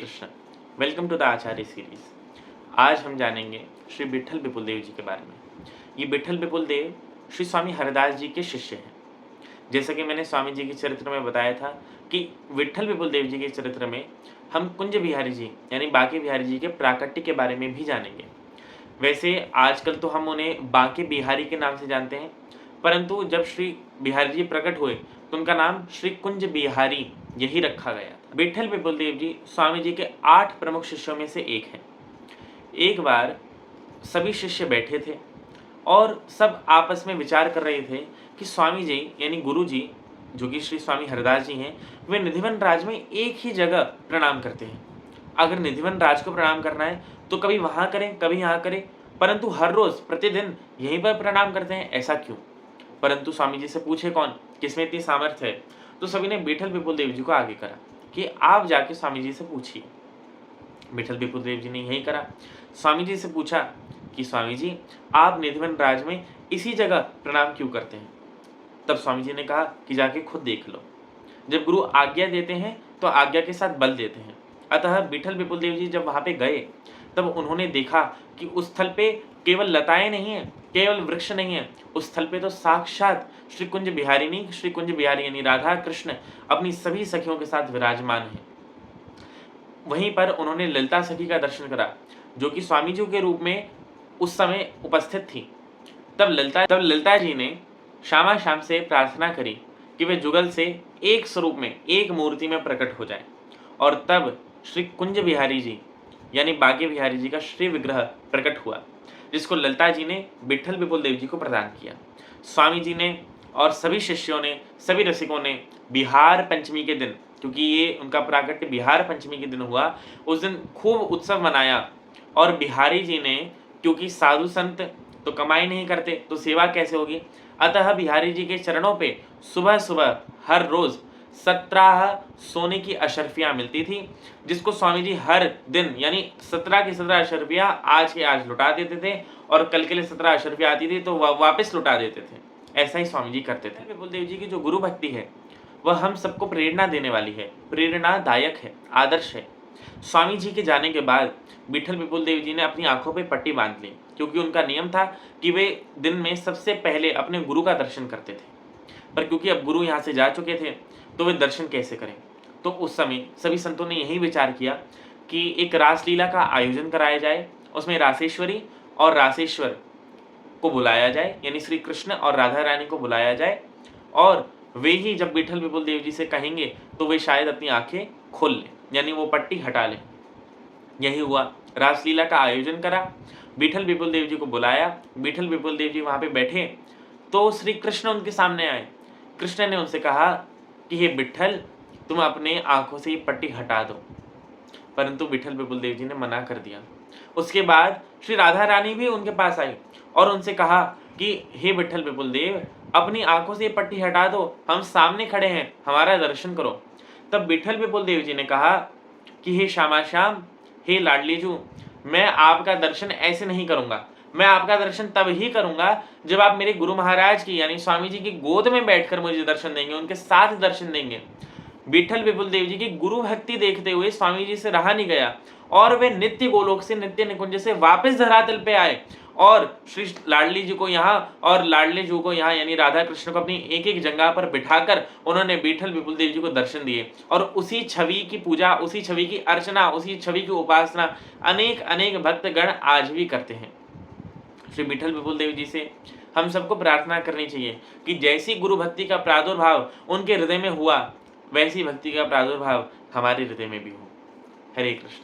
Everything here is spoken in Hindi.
Krishna. Welcome to the Acharya series. आज हम जानेंगे श्री विट्ठल विपुल देव जी के बारे में। ये विट्ठल विपुल देव श्री स्वामी हरदास जी के शिष्य हैं। जैसा कि मैंने स्वामी जी के चरित्र में बताया था कि विट्ठल विपुल देव जी के चरित्र में हम कुंज बिहारी जी यानी बांके बिहारी जी के प्राकट्य के बारे में भी जानेंगे। वैसे आजकल तो हम उन्हें बांके बिहारी के नाम से जानते हैं, परंतु जब श्री बिहारी जी प्रकट हुए तो उनका नाम श्री कुंज बिहारी यही रखा गया था। विट्ठल विपुल देव जी स्वामी जी के 8 प्रमुख शिष्यों में से एक हैं। एक बार सभी शिष्य बैठे थे और सब आपस में विचार कर रहे थे कि स्वामी जी यानी गुरु जी जो कि श्री स्वामी हरदास जी हैं, वे निधिवन राज में एक ही जगह प्रणाम करते हैं। अगर निधिवन राज को प्रणाम करना है तो कभी वहाँ करें कभी यहाँ करें, परंतु हर रोज प्रतिदिन यहीं पर प्रणाम करते हैं, ऐसा क्यों? परंतु स्वामी जी से पूछे कौन, किसमें इतनी सामर्थ्य है? तो सभी ने विट्ठल विपुल देव जी को आगे करा कि आप जाके स्वामी जी से पूछिए। विट्ठल विपुल देव जी ने यही करा। स्वामी जी से पूछा कि स्वामी जी आप निधिवन राज में इसी जगह प्रणाम क्यों करते हैं? तब स्वामी जी ने कहा कि जाके खुद देख लो। जब गुरु आज्ञा देते हैं तो आज्ञा के साथ बल देते हैं। अतः विट्ठल विपुल देव जी जब वहां पे गए तब उन्होंने देखा कि उस स्थल पे केवल लताएं नहीं है, केवल वृक्ष नहीं है, उस स्थल पे तो साक्षात श्री कुंज बिहारिणी श्री कुंज बिहारी यानी राधा कृष्ण अपनी सभी सखियों के साथ विराजमान है। वहीं पर उन्होंने ललिता सखी का दर्शन करा जो कि स्वामी जी के रूप में उस समय उपस्थित थी। तब ललिता जी ने श्यामा श्याम से प्रार्थना करी कि वे जुगल से एक स्वरूप में एक मूर्ति में प्रकट हो जाए, और तब श्री कुंज बिहारी जी यानी बांके बिहारी जी का श्री विग्रह प्रकट हुआ, जिसको ललिता जी ने विट्ठल विपुल देव जी को प्रदान किया। स्वामी जी ने और सभी शिष्यों ने, सभी रसिकों ने बिहार पंचमी के दिन, क्योंकि ये उनका प्राकट्य बिहार पंचमी के दिन हुआ, उस दिन खूब उत्सव मनाया। और बिहारी जी ने, क्योंकि साधु संत तो कमाई नहीं करते तो सेवा कैसे होगी, अतः बिहारी जी के चरणों पे सुबह सुबह हर रोज 17 सोने की अशर्फियाँ मिलती थी, जिसको स्वामी जी हर दिन यानी 17 की 17 अशर्फियाँ आज के आज लुटा देते थे, और कल के लिए 17 अशर्फियाँ आती थी तो वह वापस लुटा देते थे। ऐसा ही स्वामी जी करते थे। विपुल देव जी की जो गुरु भक्ति है वह हम सबको प्रेरणा देने वाली है, प्रेरणादायक है, आदर्श है। स्वामी जी के जाने के बाद विट्ठल विपुल देव जी ने अपनी आंखों पे पट्टी बांध ली, क्योंकि उनका नियम था कि वे दिन में सबसे पहले अपने गुरु का दर्शन करते थे। पर क्योंकि अब गुरु यहाँ से जा चुके थे तो वे दर्शन कैसे करें? तो उस समय सभी संतों ने यही विचार किया कि एक रासलीला का आयोजन कराया जाए, उसमें रासेश्वरी और रासेश्वर को बुलाया जाए, यानी श्री कृष्ण और राधा रानी को बुलाया जाए, और वे ही जब विट्ठल विपुल देव जी से कहेंगे तो वे शायद अपनी आंखें खोल लें, यानी वो पट्टी हटा लें। यही हुआ, रासलीला का आयोजन करा, विट्ठल विपुल देव जी को बुलाया। विट्ठल विपुल देव जी वहां पे बैठे तो श्री कृष्ण उनके सामने आए। कृष्ण ने उनसे कहा कि हे विट्ठल, तुम अपने आंखों से ये पट्टी हटा दो, परंतु विट्ठल विपुल देव जी ने मना कर दिया। उसके बाद श्री राधा रानी भी उनके पास आई और उनसे कहा कि हे विट्ठल विपुल देव, अपनी आंखों से ये पट्टी हटा दो, हम सामने खड़े हैं, हमारा दर्शन करो। तब विट्ठल विपुल देव जी ने कहा कि हे श्यामा श्याम, हे लाडली जू, मैं आपका दर्शन ऐसे नहीं करूंगा, मैं आपका दर्शन तब ही करूंगा जब आप मेरे गुरु महाराज की यानी स्वामी जी की गोद में बैठकर मुझे दर्शन देंगे, उनके साथ दर्शन देंगे। विट्ठल विपुल देव जी की गुरु भक्ति देखते हुए स्वामी जी से रहा नहीं गया और वे नित्य गोलोक से, नित्य निकुंज से वापस धरातल पे आए और श्री लाडली जी को यहाँ और लाडली जी को यहाँ यानी राधा कृष्ण को अपनी एक एक जगह पर बिठाकर उन्होंने विट्ठल विपुल देव जी को दर्शन दिए। और उसी छवि की पूजा, उसी छवि की अर्चना, उसी छवि की उपासना अनेक अनेक भक्तगण आज भी करते हैं। श्री विट्ठल विपुल देव जी से हम सबको प्रार्थना करनी चाहिए कि जैसी गुरु भक्ति का प्रादुर्भाव उनके हृदय में हुआ, वैसी भक्ति का प्रादुर्भाव हमारे हृदय में भी हो। हरे कृष्ण।